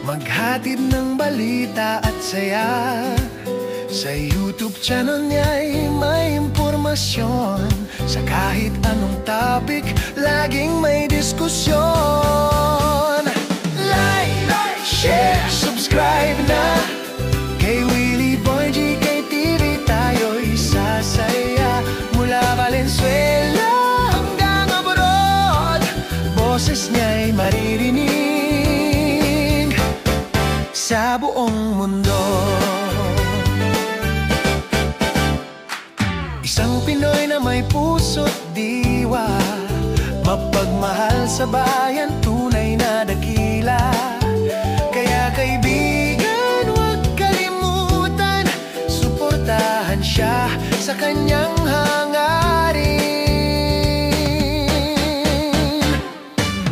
maghatid ng balita at saya. Sa YouTube channel niya'y may impormasyon. Sa kahit anong topic, laging may diskusyon. Like, share, subscribe na kay Willie Boy GK TV. Tayo'y sasaya mula Valenzuela hanggang abroad. Boses niya'y maririnig sa buong mundo. Isang Pinoy na may puso't diwa, mapagmahal sa bayan, tunay na dakila. Kaya kaibigan, huwag kalimutan, suportahan siya sa kanyang hangarin.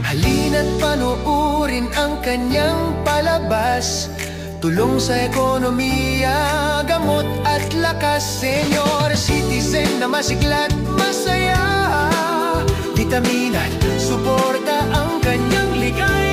Halina't panoorin ang kanyang palabas, tulong sa ekonomiya, gamot at lakas. Senior citizen na masigla't masaya, bitamin at suporta ang kanyang ligaya.